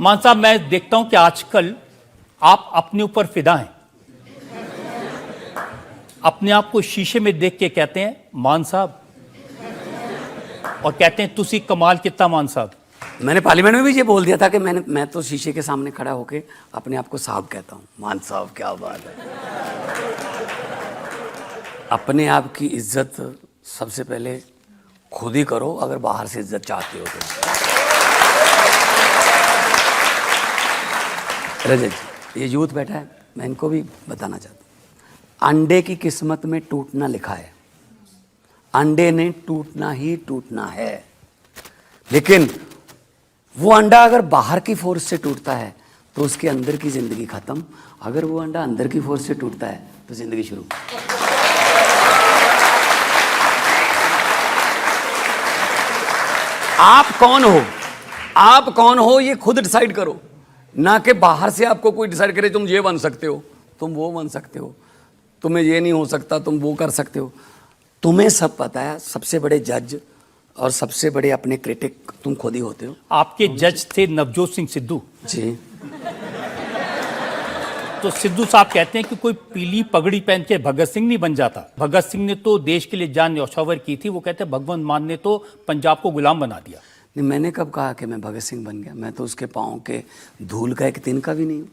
मान साहब, मैं देखता हूं कि आजकल आप अपने ऊपर फिदा हैं। अपने आप को शीशे में देख के कहते हैं मान साहब, और कहते हैं तुसी कमाल कितना मान साहब। मैंने पार्लियामेंट में भी ये बोल दिया था कि मैं तो शीशे के सामने खड़ा होके अपने आप को साहब कहता हूँ। मान साहब क्या बात है। अपने आप की इज्जत सबसे पहले खुद ही करो, अगर बाहर से इज्जत चाहते हो तो। रजत जी, ये यूथ बैठा है, मैं इनको भी बताना चाहता हूँ, अंडे की किस्मत में टूटना लिखा है। अंडे ने टूटना ही टूटना है, लेकिन वो अंडा अगर बाहर की फोर्स से टूटता है तो उसके अंदर की जिंदगी खत्म। अगर वो अंडा अंदर की फोर्स से टूटता है तो जिंदगी शुरू। आप कौन हो, आप कौन हो ये खुद डिसाइड करो, ना कि बाहर से आपको कोई डिसाइड करे तुम ये बन सकते हो, तुम वो बन सकते हो, तुम्हें ये नहीं हो सकता, तुम वो कर सकते हो। तुम्हें सब पता है। सबसे बड़े जज और सबसे बड़े अपने क्रिटिक तुम खुद ही होते हो। आपके जज थे नवजोत सिंह सिद्धू जी। तो सिद्धू साहब कहते हैं कि कोई पीली पगड़ी पहन के भगत सिंह नहीं बन जाता। भगत सिंह ने तो देश के लिए जान न्यौछावर की थी। वो कहते हैं भगवंत मान ने तो पंजाब को गुलाम बना दिया। नहीं, मैंने कब कहा कि मैं भगत सिंह बन गया? मैं तो उसके पाँव के धूल का एक तिनका भी नहीं हूँ।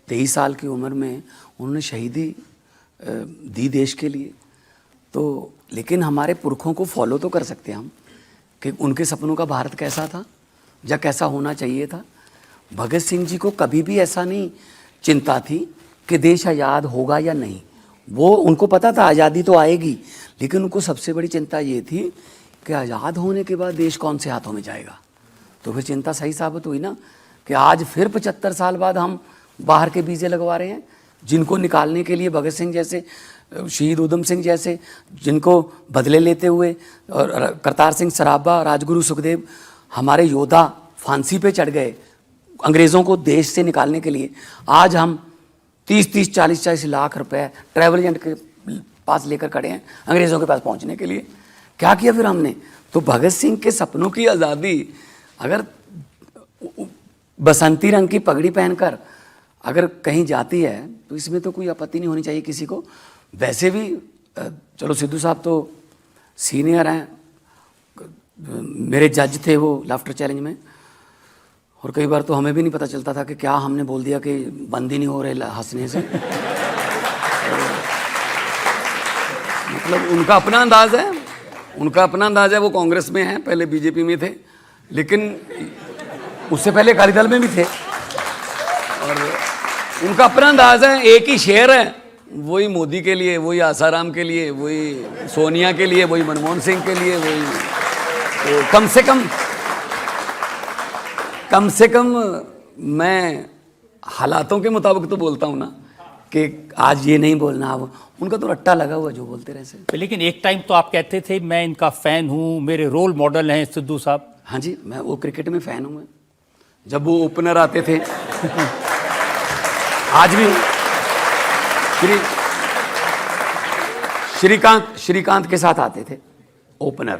23 साल की उम्र में उन्होंने शहीदी दी देश के लिए। तो लेकिन हमारे पुरखों को फॉलो तो कर सकते हैं हम कि उनके सपनों का भारत कैसा था या कैसा होना चाहिए था। भगत सिंह जी को कभी भी ऐसा नहीं चिंता थी कि देश आज़ाद होगा या नहीं। वो उनको पता था आज़ादी तो आएगी, लेकिन उनको सबसे बड़ी चिंता ये थी कि आज़ाद होने के बाद देश कौन से हाथों में जाएगा। तो फिर चिंता सही साबित हुई ना कि आज फिर 75 साल बाद हम बाहर के वीज़े लगवा रहे हैं, जिनको निकालने के लिए भगत सिंह जैसे, शहीद उधम सिंह जैसे, जिनको बदले लेते हुए, और करतार सिंह सराभा, राजगुरु सुखदेव, हमारे योद्धा फांसी पे चढ़ गए अंग्रेज़ों को देश से निकालने के लिए। आज हम 30-30, 40-40 लाख रुपए ट्रैवल एजेंट के पास लेकर खड़े हैं अंग्रेज़ों के पास पहुंचने के लिए। क्या किया फिर हमने? तो भगत सिंह के सपनों की आज़ादी अगर बसंती रंग की पगड़ी पहनकर अगर कहीं जाती है तो इसमें तो कोई आपत्ति नहीं होनी चाहिए किसी को। वैसे भी चलो, सिद्धू साहब तो सीनियर हैं, मेरे जज थे वो लाफ्टर चैलेंज में, और कई बार तो हमें भी नहीं पता चलता था कि क्या हमने बोल दिया कि बंद ही नहीं हो रहे हंसने से। मतलब उनका अपना अंदाज है, उनका अपना अंदाज है। वो कांग्रेस में हैं, पहले बीजेपी में थे, लेकिन उससे पहले अकाली दल में भी थे, और उनका अपना अंदाज है। एक ही शेर है, वही मोदी के लिए, वही आसाराम के लिए, वही सोनिया के लिए, वही मनमोहन सिंह के लिए, वही। तो कम से कम मैं हालातों के मुताबिक तो बोलता हूँ ना कि आज ये नहीं बोलना। अब उनका तो रट्टा लगा हुआ, जो बोलते रहे से। लेकिन एक टाइम तो आप कहते थे मैं इनका फ़ैन हूँ, मेरे रोल मॉडल हैं सिद्धू साहब। हाँ जी, मैं वो क्रिकेट में फ़ैन हूँ। मैं जब वो ओपनर आते थे आज भी श्रीकांत के साथ आते थे ओपनर,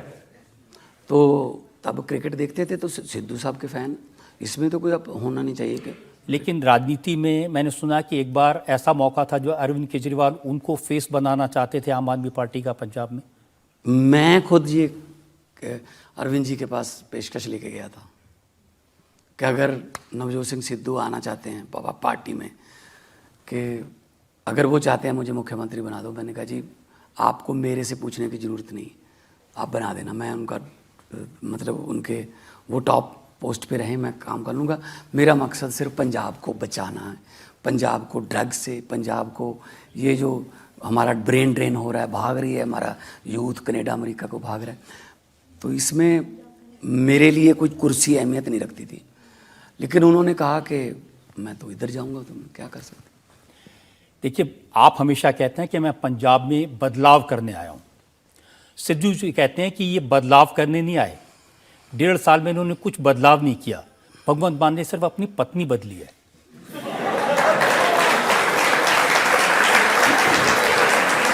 तो तब क्रिकेट देखते थे। तो सिद्धू साहब के फ़ैन, इसमें तो कोई अब होना नहीं चाहिए कि। लेकिन राजनीति में मैंने सुना कि एक बार ऐसा मौका था जो अरविंद केजरीवाल उनको फेस बनाना चाहते थे आम आदमी पार्टी का पंजाब में। मैं खुद ये अरविंद जी के पास पेशकश लेके गया था कि अगर नवजोत सिंह सिद्धू आना चाहते हैं पार्टी में, कि अगर वो चाहते हैं मुझे मुख्यमंत्री बना दो। मैंने कहा जी आपको मेरे से पूछने की ज़रूरत नहीं, आप बना देना। मैं उनका मतलब उनके वो टॉप पोस्ट पे रहे, मैं काम कर लूँगा। मेरा मकसद सिर्फ पंजाब को बचाना है, पंजाब को ड्रग से, पंजाब को ये जो हमारा ब्रेन ड्रेन हो रहा है, भाग रही है हमारा यूथ कनाडा अमेरिका को भाग रहा है, तो इसमें मेरे लिए कोई कुर्सी अहमियत नहीं रखती थी। लेकिन उन्होंने कहा कि मैं तो इधर जाऊँगा, तो मैं क्या कर सकता। देखिए, आप हमेशा कहते हैं कि मैं पंजाब में बदलाव करने आया हूँ। सिद्धू जी कहते हैं कि ये बदलाव करने नहीं आए। 1.5 साल में इन्होंने कुछ बदलाव नहीं किया। भगवंत मान ने सिर्फ अपनी पत्नी बदली है।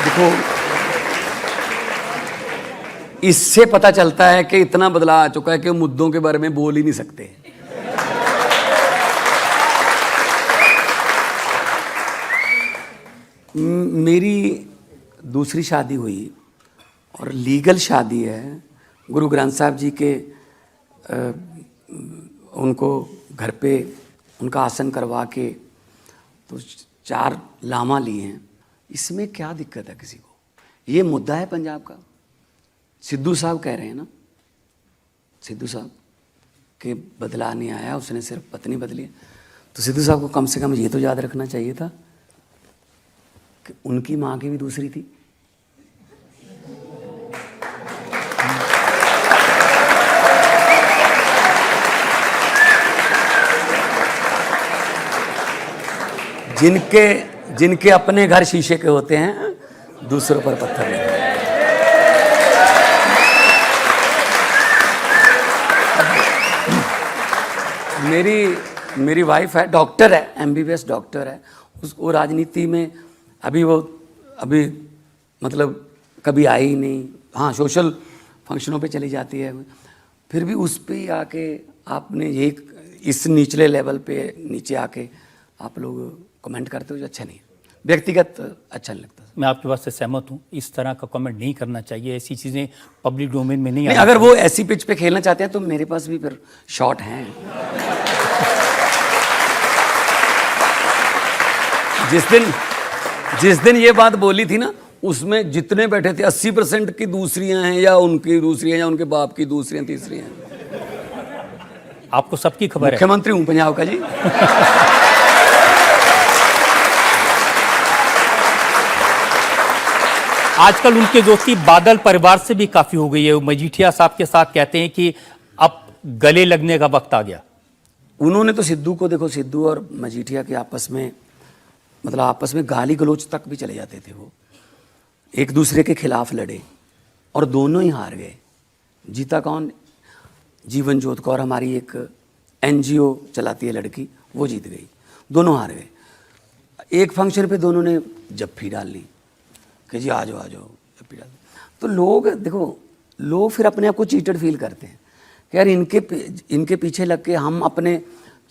देखो, इससे पता चलता है कि इतना बदलाव आ चुका है कि मुद्दों के बारे में बोल ही नहीं सकते। मेरी दूसरी शादी हुई और लीगल शादी है। गुरु ग्रंथ साहब जी के उनको घर पे उनका आसन करवा के तो 4 लामा लिए हैं। इसमें क्या दिक्कत है किसी को? ये मुद्दा है पंजाब का। सिद्धू साहब कह रहे हैं ना, सिद्धू साहब के बदला नहीं आया, उसने सिर्फ पत्नी बदली है। तो सिद्धू साहब को कम से कम ये तो याद रखना चाहिए था कि उनकी माँ की भी दूसरी थी। जिनके अपने घर शीशे के होते हैं, दूसरों पर पत्थर लगते हैं। मेरी वाइफ है, डॉक्टर है, MBBS डॉक्टर है। वो राजनीति में अभी मतलब कभी आई ही नहीं। हाँ, सोशल फंक्शनों पे चली जाती है, फिर भी उस पे ही आके आपने ये इस निचले लेवल पे नीचे आके आप लोग कमेंट करते हो, जो अच्छा नहीं है, व्यक्तिगत अच्छा नहीं लगता। मैं आपकी बात से सहमत हूँ, इस तरह का कमेंट नहीं करना चाहिए, ऐसी चीज़ें पब्लिक डोमेन में नहीं। अगर वो ऐसी पिच पे खेलना चाहते हैं तो मेरे पास भी फिर शॉट हैं। जिस दिन ये बात बोली थी ना, उसमें जितने बैठे थे 80% की दूसरियां हैं, या उनकी दूसरियां, या उनके बाप की दूसरियां, तीसरियां हैं। आपको सबकी खबर है। मुख्यमंत्री हूं पंजाब का जी। आजकल उनकी दोस्ती बादल परिवार से भी काफी हो गई है। वो मजीठिया साहब के साथ कहते हैं कि अब गले लगने का वक्त आ गया। उन्होंने तो सिद्धू को देखो, सिद्धू और मजीठिया के आपस में गाली गलोच तक भी चले जाते थे। वो एक दूसरे के खिलाफ लड़े और दोनों ही हार गए। जीता कौन? जीवन ज्योत कौर, हमारी एक NGO चलाती है लड़की, वो जीत गई। दोनों हार गए। एक फंक्शन पे दोनों ने जप्फी डाल ली कि जी आ जाओ जप्फी डाल। तो लोग फिर अपने आप को चीटेड फील करते हैं कि यार इनके पीछे लग के हम अपने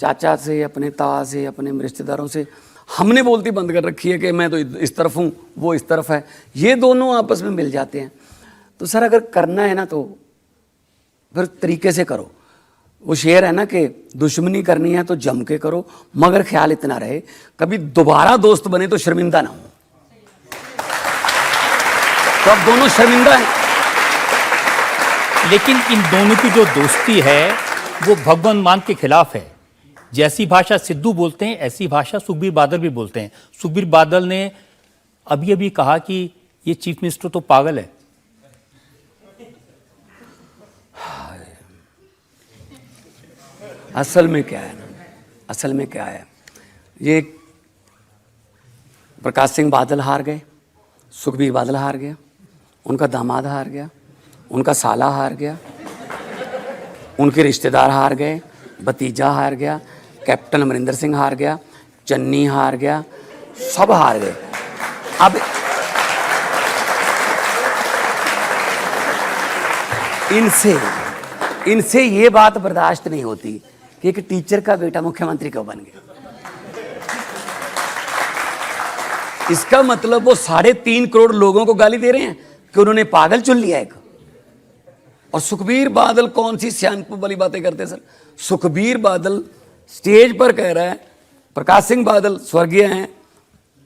चाचा से, अपने ता से, अपने रिश्तेदारों से हमने बोलती बंद कर रखी है कि मैं तो इस तरफ हूँ, वो इस तरफ है। ये दोनों आपस में मिल जाते हैं। तो सर अगर करना है ना तो फिर तरीके से करो। वो शेर है ना कि दुश्मनी करनी है तो जम के करो, मगर ख्याल इतना रहे कभी दोबारा दोस्त बने तो शर्मिंदा ना हो। तो अब दोनों शर्मिंदा हैं। लेकिन इन दोनों की जो दोस्ती है वो भगवंत मान के खिलाफ है। जैसी भाषा सिद्धू बोलते हैं ऐसी भाषा सुखबीर बादल भी बोलते हैं। सुखबीर बादल ने अभी कहा कि ये चीफ मिनिस्टर तो पागल है। असल में क्या है, ये प्रकाश सिंह बादल हार गए, सुखबीर बादल हार गया, उनका दामाद हार गया, उनका साला हार गया, उनके रिश्तेदार हार गए, भतीजा हार गया, कैप्टन अमरिंदर सिंह हार गया, चन्नी हार गया, सब हार गए। अब इनसे ये बात बर्दाश्त नहीं होती कि एक टीचर का बेटा मुख्यमंत्री क्यों बन गया। इसका मतलब वो 3.5 करोड़ लोगों को गाली दे रहे हैं कि उन्होंने पागल चुन लिया एक। और सुखबीर बादल कौन सी सियानपुर वाली बातें करते हैं सर। सुखबीर बादल स्टेज पर कह रहा है, प्रकाश सिंह बादल स्वर्गीय हैं,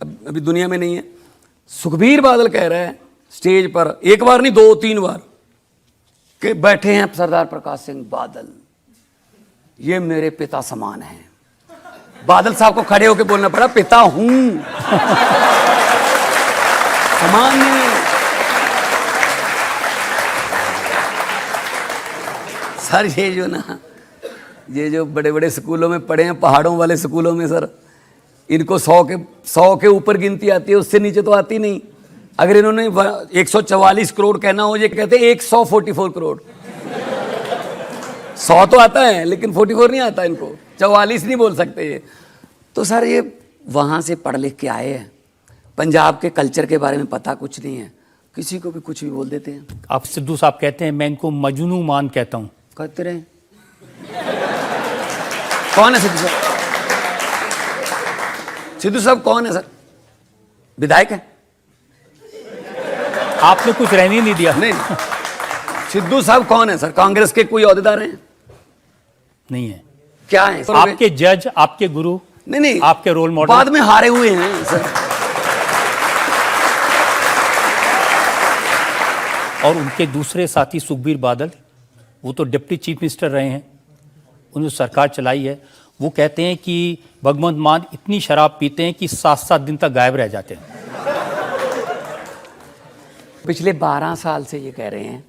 अभी दुनिया में नहीं है। सुखबीर बादल कह रहा है स्टेज पर, एक बार नहीं 2-3 बार, कि बैठे हैं सरदार प्रकाश सिंह बादल, ये मेरे पिता समान हैं। बादल साहब को खड़े होकर बोलना पड़ा, पिता हूं, समान नहीं। सर ये जो बड़े बड़े स्कूलों में पढ़े हैं, पहाड़ों वाले स्कूलों में सर, इनको 100 के ऊपर गिनती आती है, उससे नीचे तो आती नहीं। अगर इन्होंने 144 करोड़ कहना हो, ये कहते 144 करोड़। 100 तो आता है लेकिन 44 नहीं आता इनको, 44 नहीं बोल सकते ये। तो सर ये वहाँ से पढ़ लिख के आए हैं, पंजाब के कल्चर के बारे में पता कुछ नहीं है, किसी को भी कुछ भी बोल देते हैं। आप सिद्धू साहब कहते हैं मैं इनको मजनू मान कहता हूँ। कहते रहे। कौन है सिद्धू साहब? सिद्धू साहब कौन है सर? विधायक है। आपने कुछ रहने ही नहीं दिया। नहीं, सिद्धू साहब कौन है सर? कांग्रेस के कोई ओहदेदार हैं? नहीं है। क्या है सर? आपके जज, आपके गुरु, नहीं नहीं, आपके रोल मॉडल बाद में हारे हुए हैं सर। और उनके दूसरे साथी सुखबीर बादल, वो तो डिप्टी चीफ मिनिस्टर रहे हैं, उन्होंने सरकार चलाई है। वो कहते हैं कि भगवंत मान इतनी शराब पीते हैं कि 7-7 दिन तक गायब रह जाते हैं। पिछले 12 साल से ये कह रहे हैं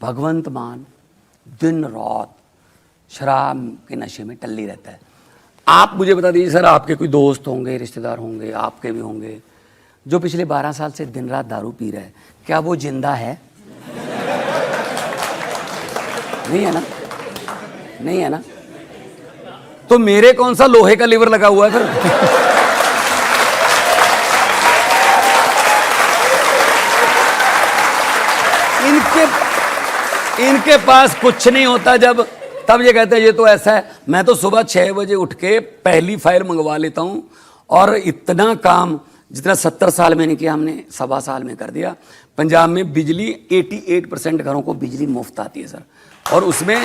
भगवंत मान दिन रात शराब के नशे में टल्ली रहता है। आप मुझे बता दीजिए सर, आपके कोई दोस्त होंगे, रिश्तेदार होंगे, आपके भी होंगे, जो पिछले 12 साल से दिन रात दारू पी रहा है, क्या वो जिंदा है? नहीं है ना? नहीं है ना? तो मेरे कौन सा लोहे का लीवर लगा हुआ है फिर? इनके पास कुछ नहीं होता जब, तब ये कहते हैं ये तो ऐसा है। मैं तो सुबह 6 बजे उठ के पहली फाइल मंगवा लेता हूं, और इतना काम जितना 70 साल में नहीं किया हमने 1.25 साल में कर दिया। पंजाब में बिजली 88% घरों को बिजली मुफ्त आती है सर, और उसमें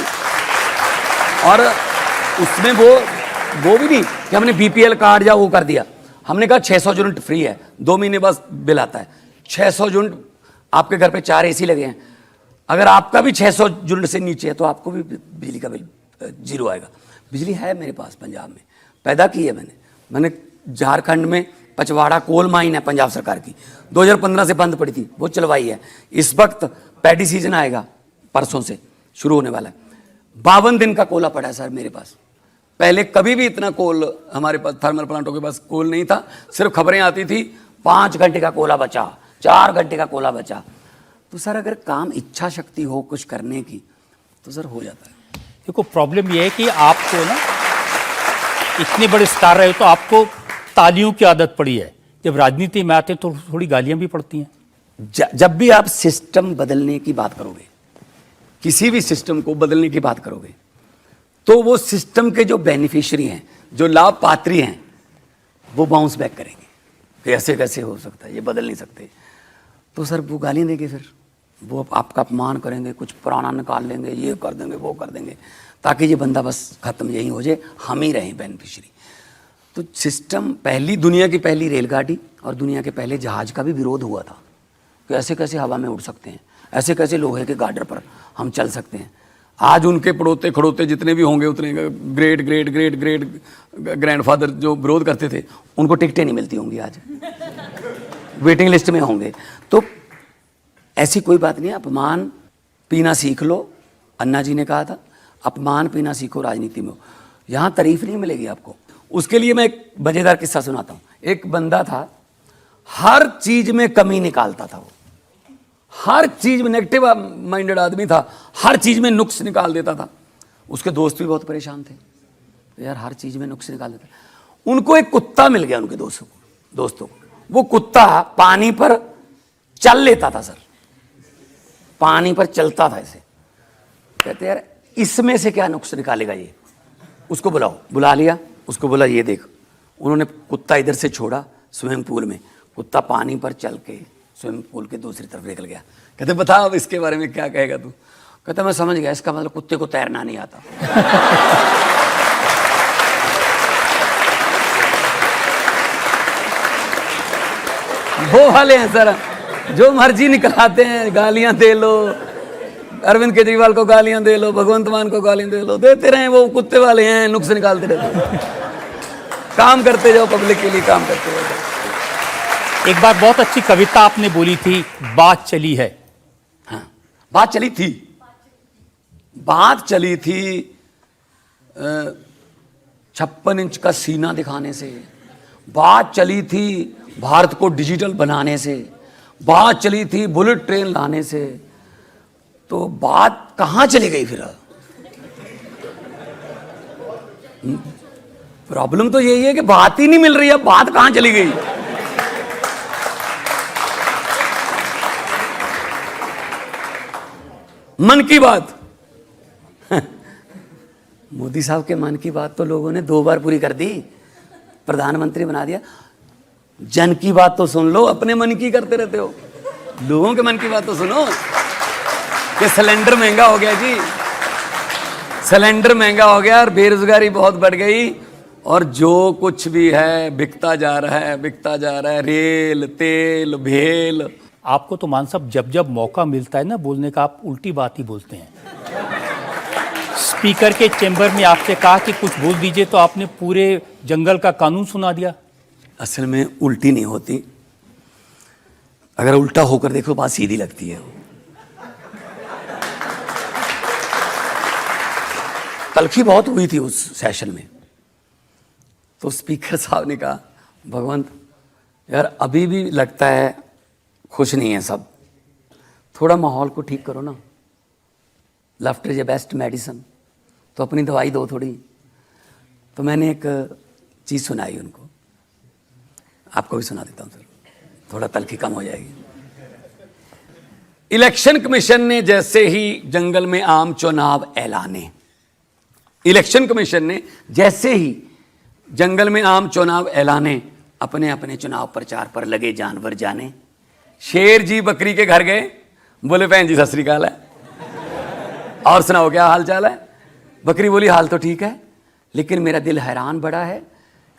वो भी नहीं कि हमने बीपीएल कार्ड या वो कर दिया। हमने कहा 600 यूनिट फ्री है, 2 महीने बाद बिल आता है। 600 यूनिट, आपके घर पे 4 एसी लगे हैं, अगर आपका भी 600 यूनिट से नीचे है तो आपको भी बिजली का बिल 0 आएगा। बिजली है मेरे पास पंजाब में, पैदा की है मैंने। झारखंड में पचवाड़ा कोल माइन है पंजाब सरकार की, 2015 से बंद पड़ी थी, वो चलवाई है। इस वक्त पैडी सीजन आएगा, परसों से शुरू होने वाला है। 52 दिन का कोला पड़ा है सर मेरे पास। पहले कभी भी इतना कोल हमारे पास थर्मल प्लांटों के पास कोल नहीं था। सिर्फ खबरें आती थी 5 घंटे का कोला बचा, 4 घंटे का कोला बचा। तो सर अगर काम इच्छा शक्ति हो कुछ करने की तो सर हो जाता है। देखो प्रॉब्लम ये है कि आपको ना इतने बड़े स्टार रहे हो तो आपको तालियों की आदत पड़ी है, जब राजनीति में आते हैं तो थोड़ी गालियां भी पड़ती हैं। जब भी आप सिस्टम बदलने की बात करोगे, किसी भी सिस्टम को बदलने की बात करोगे, तो वो सिस्टम के जो बेनिफिशियरी हैं, जो लाभ पात्री हैं, वो बाउंस बैक करेंगे कि ऐसे कैसे हो सकता है, ये बदल नहीं सकते। तो सर वो गालियाँ देंगे, फिर वो आपका अपमान करेंगे, कुछ पुराना निकाल लेंगे, ये कर देंगे, वो कर देंगे, ताकि ये बंदा बस खत्म यही हो जाए, हम ही रहें बेनिफिशियरी। तो सिस्टम, पहली दुनिया की पहली रेलगाड़ी और दुनिया के पहले जहाज का भी विरोध हुआ था कि ऐसे कैसे हवा में उड़ सकते हैं, ऐसे कैसे लोहे के गार्डर पर हम चल सकते हैं। आज उनके पड़ोते खड़ोते जितने भी होंगे, उतने great great great great grandfather जो विरोध करते थे, उनको टिकटें नहीं मिलती होंगी, आज वेटिंग लिस्ट में होंगे। तो ऐसी कोई बात नहीं है, अपमान पीना सीख लो, अन्ना जी ने कहा था, अपमान पीना सीखो राजनीति में। यहाँ तारीफ नहीं मिलेगी आपको। उसके लिए मैं एक मजेदार किस्सा सुनाता हूँ। एक बंदा था, हर चीज में कमी निकालता था, वो हर चीज में नेगेटिव माइंडेड आदमी था, हर चीज में नुक्स निकाल देता था। उसके दोस्त भी बहुत परेशान थे, तो यार हर चीज में नुक्स निकाल देता। उनको एक कुत्ता मिल गया, उनके दोस्तों को। वो कुत्ता पानी पर चल लेता था सर, पानी पर चलता था ऐसे। कहते यार इसमें से क्या नुक्स निकालेगा ये, उसको बुलाओ। बुला लिया उसको, बोला ये देख। उन्होंने कुत्ता इधर से छोड़ा स्विमिंग पूल में, कुत्ता पानी पर चल के स्विमिंग पूल के दूसरी तरफ निकल गया। कहते बता अब इसके बारे में क्या कहेगा तू? कहता मैं समझ गया, इसका मतलब कुत्ते को तैरना नहीं आता। वो वाले हैं सर, जो मर्जी निकलाते हैं, गालियां दे लो, अरविंद केजरीवाल को गालियां दे लो, भगवंत मान को गालियां दे लो, देते रहे। वो कुत्ते वाले हैं, नुक्स निकालते रहते। काम करते जाओ, पब्लिक के लिए काम करते जाओ। एक बार बहुत अच्छी कविता आपने बोली थी, बात चली है। हाँ, बात चली थी, बात चली थी 56 इंच का सीना दिखाने से, बात चली थी भारत को डिजिटल बनाने से, बात चली थी बुलेट ट्रेन लाने से। तो बात कहां चली गई फिर? प्रॉब्लम तो यही है कि बात ही नहीं मिल रही है, बात कहां चली गई? मन की बात मोदी साहब के मन की बात तो लोगों ने 2 बार पूरी कर दी, प्रधानमंत्री बना दिया। जन की बात तो सुन लो, अपने मन की करते रहते हो। लोगों के मन की बात तो सुनो कि सिलेंडर महंगा हो गया जी, सिलेंडर महंगा हो गया और बेरोजगारी बहुत बढ़ गई और जो कुछ भी है बिकता जा रहा है, बिकता जा रहा है। रेल, तेल, भेल। आपको तो मान साहब जब जब मौका मिलता है ना बोलने का, आप उल्टी बात ही बोलते हैं। स्पीकर के चेंबर में आपसे कहा कि कुछ बोल दीजिए तो आपने पूरे जंगल का कानून सुना दिया। असल में उल्टी नहीं होती, अगर उल्टा होकर देखो बात सीधी लगती है। तलखी बहुत हुई थी उस सेशन में, तो स्पीकर साहब ने कहा, भगवंत यार अभी भी लगता है खुश नहीं है सब, थोड़ा माहौल को ठीक करो ना। Laughter is a best medicine, तो अपनी दवाई दो थोड़ी। तो मैंने एक चीज़ सुनाई उनको, आपको भी सुना देता हूँ सर, थोड़ा तलखी कम हो जाएगी। इलेक्शन कमीशन ने जैसे ही जंगल में आम चुनाव ऐलाने, इलेक्शन कमीशन ने जैसे ही जंगल में आम चुनाव ऐलाने, अपने अपने चुनाव प्रचार पर लगे जानवर जाने। शेर जी बकरी के घर गए, बोले बहन जी सत श्री अकाल है, और सुनाओ क्या हाल चाल है। बकरी बोली हाल तो ठीक है, लेकिन मेरा दिल हैरान बड़ा है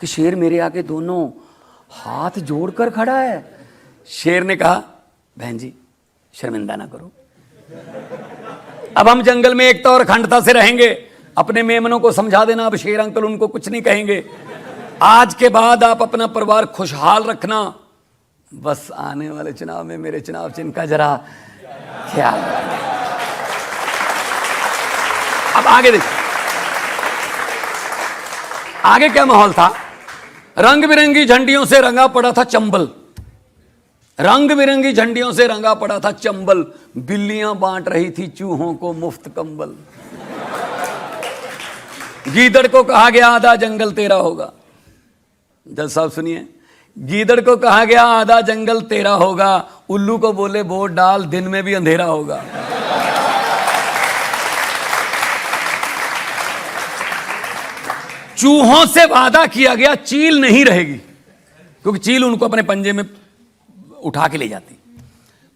कि शेर मेरे आगे दोनों हाथ जोड़कर खड़ा है। शेर ने कहा, बहन जी शर्मिंदा ना करो, अब हम जंगल में एकता और अखंडता से रहेंगे। अपने मेमनों को समझा देना, अब शेर अंकल उनको कुछ नहीं कहेंगे। आज के बाद आप अपना परिवार खुशहाल रखना, बस आने वाले चुनाव में मेरे चुनाव चिन्ह का जरा ख्याल रखना। अब आगे देखिए, आगे क्या माहौल था। रंग बिरंगी झंडियों से रंगा पड़ा था चंबल, रंग बिरंगी झंडियों से रंगा पड़ा था चंबल। बिल्लियां बांट रही थी चूहों को मुफ्त कंबल। गीदड़ को कहा गया आधा जंगल तेरा होगा। जज साहब सुनिए, गीदड़ को कहा गया आधा जंगल तेरा होगा। उल्लू को बोले वोट डाल, दिन में भी अंधेरा होगा। चूहों से वादा किया गया चील नहीं रहेगी, क्योंकि चील उनको अपने पंजे में उठा के ले जाती।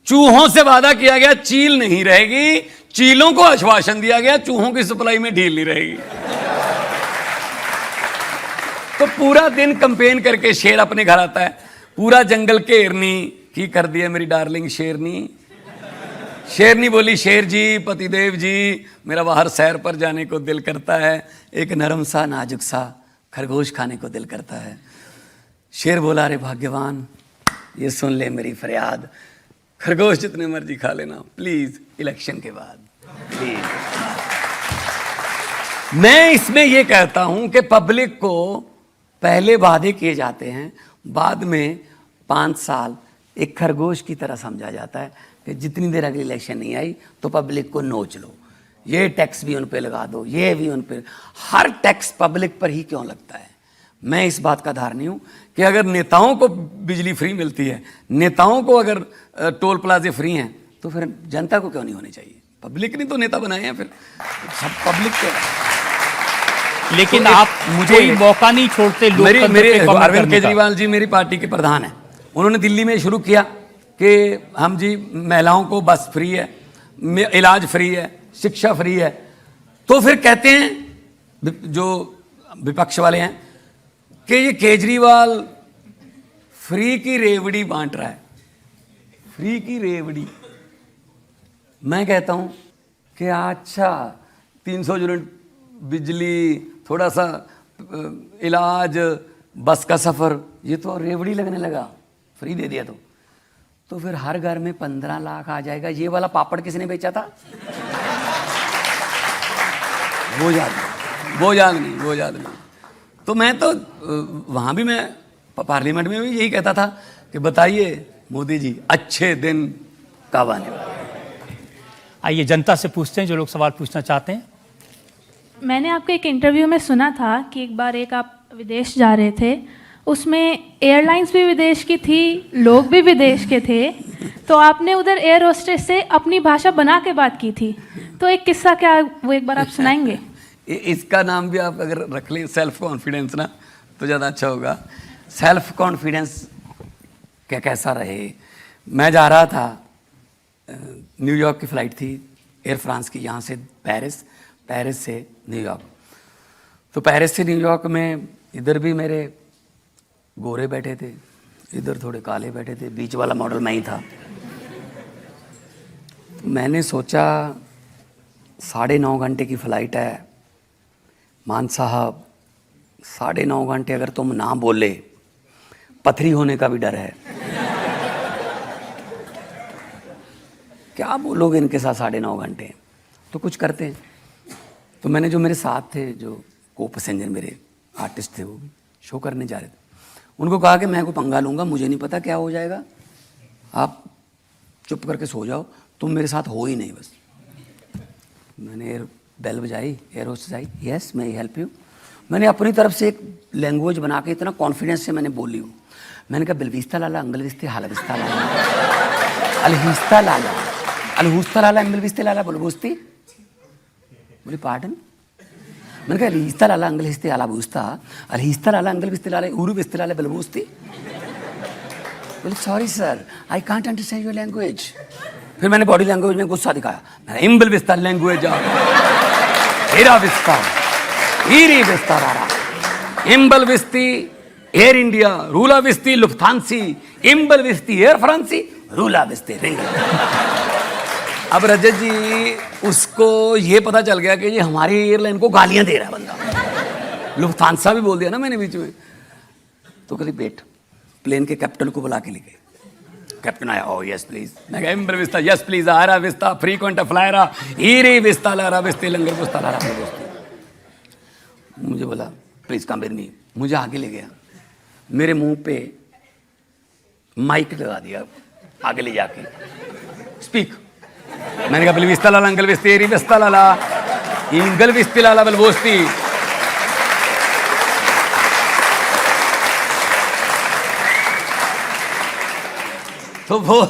चूहों से वादा किया गया चील नहीं रहेगी। चीलों को आश्वासन दिया गया चूहों की सप्लाई में ढील नहीं रहेगी। तो पूरा दिन कंपेन करके शेर अपने घर आता है, पूरा जंगल घेरनी की कर दिया मेरी डार्लिंग शेरनी। शेरनी बोली, शेर जी, पतिदेव जी, मेरा बाहर सैर पर जाने को दिल करता है, एक नरम सा नाजुक सा खरगोश खाने को दिल करता है। शेर बोला, अरे भाग्यवान, ये सुन ले मेरी फरियाद, खरगोश जितने मर्जी खा लेना प्लीज, इलेक्शन के बाद प्लीज। मैं इसमें यह कहता हूं कि पब्लिक को पहले वादे किए जाते हैं, बाद में 5 साल एक खरगोश की तरह समझा जाता है कि जितनी देर अगली इलेक्शन नहीं आई तो पब्लिक को नोच लो, ये टैक्स भी उन पे लगा दो, ये भी उन पे। हर टैक्स पब्लिक पर ही क्यों लगता है? मैं इस बात का धारणी हूं कि अगर नेताओं को बिजली फ्री मिलती है, नेताओं को अगर टोल प्लाजे फ्री हैं, तो फिर जनता को क्यों नहीं होनी चाहिए? पब्लिक ने तो नेता बनाए हैं, फिर सब पब्लिक के। लेकिन तो आप मुझे मौका नहीं छोड़ते। मेरे अरविंद केजरीवाल जी मेरी पार्टी के प्रधान हैं, उन्होंने दिल्ली में शुरू किया कि हम जी महिलाओं को बस फ्री है, इलाज फ्री है, शिक्षा फ्री है। तो फिर कहते हैं जो विपक्ष वाले हैं कि ये केजरीवाल फ्री की रेवड़ी बांट रहा है, फ्री की रेवड़ी। मैं कहता हूं कि अच्छा 300 यूनिट बिजली, थोड़ा सा इलाज, बस का सफर, ये तो रेवड़ी लगने लगा, फ्री दे दिया तो फिर हर घर में 15 लाख आ जाएगा। ये वाला पापड़ किसने बेचा था? वो याद नहीं। तो मैं तो वहां भी, मैं पार्लियामेंट में भी यही कहता था कि बताइए मोदी जी, अच्छे दिन कब आने वाले? आइए जनता से पूछते हैं जो लोग सवाल पूछना चाहते हैं। मैंने आपके एक इंटरव्यू में सुना था कि एक बार आप विदेश जा रहे थे, उसमें एयरलाइंस भी विदेश की थी, लोग भी विदेश के थे, तो आपने उधर एयर होस्टेस से अपनी भाषा बना के बात की थी। तो एक किस्सा क्या, वो एक बार आप सुनाएंगे? इसका नाम भी आप अगर रख लें सेल्फ कॉन्फिडेंस ना, तो ज़्यादा अच्छा होगा। सेल्फ कॉन्फिडेंस क्या कैसा रहे। मैं जा रहा था, न्यूयॉर्क की फ़्लाइट थी एयर फ्रांस की, यहाँ से पेरिस, पेरिस से न्यूयॉर्क। तो पेरिस से न्यूयॉर्क में इधर भी मेरे गोरे बैठे थे, इधर थोड़े काले बैठे थे, बीच वाला मॉडल मैं ही था। तो मैंने सोचा 9.5 घंटे की फ़्लाइट है, मान साहब 9.5 घंटे अगर तुम ना बोले, पथरी होने का भी डर है। क्या बोलोगे इनके साथ 9.5 घंटे, तो कुछ करते हैं। तो मैंने जो मेरे साथ थे, जो को पैसेंजर मेरे आर्टिस्ट थे, वो भी शो करने जा रहे थे, उनको कहा कि मैं को पंगा लूँगा, मुझे नहीं पता क्या हो जाएगा, आप चुप करके सो जाओ, तुम मेरे साथ हो ही नहीं बस। मैंने एयर बेल बजाई, एयर होस्टेस आई, यस मैं हेल्प यू। मैंने अपनी तरफ से एक लैंग्वेज बना के इतना कॉन्फिडेंस से मैंने बोली हूँ। मैंने कहा बिलविस्ता लाला अंगलविस्ते हालविस्ता लाला अलहिस्ता लाला अलहुस्ता लाला अंगलविस्ते लाला बुलबुस्ती। बोली पार्डन। मैंने कहा अलहिस्ता लाला अंगलविस्ते आला बुस्ता अलहिस्ता लाला अंगलविस्ते लाला उरुविस्ते लाला बुलबुस्ती। बोले sorry sir, I can't understand your language. फिर मैंने बॉडी लैंग्वेज में गुस्सा दिखाया, मैंने इम्बल विस्तार लैंग्वेज हेरा विस्तार हीरी विस्तार आ रहा, इम्बल विस्ती एयर इंडिया, रूला विस्ती लुफ्थांसी, इम्बल विस्ती एयर फ्रांसी, रूला विस्ती रिंग। अब रजत जी उसको ये पता चल गया कि ये हमारी एयरलाइन को गालियां दे रहा है बंदा। लुफ्थांसा भी बोल दिया ना मैंने बीच में। तो कभी बेट प्लेन के कैप्टन को बुला के ले गए। कैप्टन आया, ओ यस प्लीज। मैं कहा इम्बल विस्ता, यस प्लीज, आरा विस्ता फ्रीक्वेंट फ्लायरा हीरे विस्ता लारा विस्ती लंगर विस्ता लारा। मुझे बोला प्लीज कम विद मी, मुझे आगे ले गया, मेरे मुंह पे माइक लगा दिया आगे ले जाके, स्पीक। मैंने कहा बिलविस्ता लाला अंकल विस्ती एरी विस्ता लाला इंगल विस्ती लाला बलबोस्ती। तो वो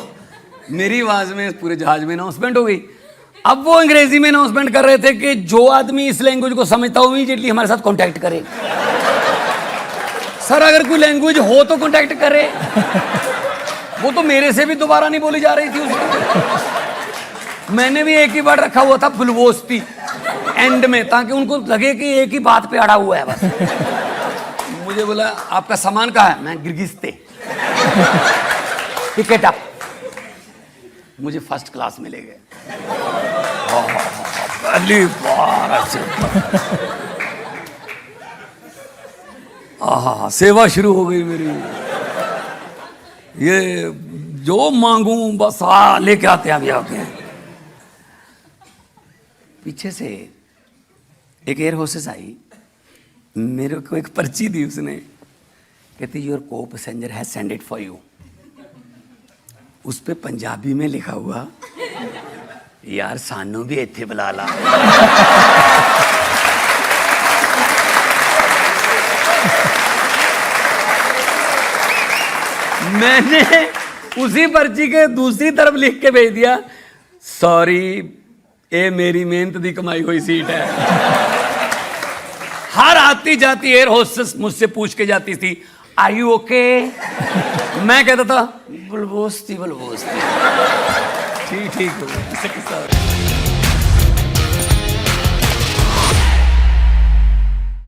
मेरी आवाज में पूरे जहाज में अनाउंसमेंट हो गई। अब वो अंग्रेजी में अनाउंसमेंट कर रहे थे कि जो आदमी इस लैंग्वेज को समझता हो इमीडिएटली हमारे साथ कांटेक्ट करे। सर अगर कोई लैंग्वेज हो तो कांटेक्ट करे। वो तो मेरे से भी दोबारा नहीं बोली जा रही थी उसको। मैंने भी एक ही वर्ड रखा हुआ था बुलबोस्ती एंड में, ताकि उनको लगे कि एक ही बात पे अड़ा हुआ है बस। मुझे बोला आपका सामान कहाँ है? मैं गिरगिस्ते। Ticket up. मुझे फर्स्ट क्लास में ले गए। पहली बार सेवा शुरू हो गई मेरी। ये जो मांगू बस लेके आते हैं अभी आके। पीछे से एक एयर होस्टेस आई, मेरे को एक पर्ची दी उसने, कहती योर को passenger has send it for you. उस पे पंजाबी में लिखा हुआ यार सानू भी इत्थे बुला ला। मैंने उसी पर्ची के दूसरी तरफ लिख के भेज दिया, सॉरी ये मेरी मेहनत दी कमाई हुई सीट है। हर आती जाती एयर होस्टेस मुझसे पूछ के जाती थी आर यू ओके? मैं कहता था बुलबोस्ती बुलबोस्ती। ठीक हो गया।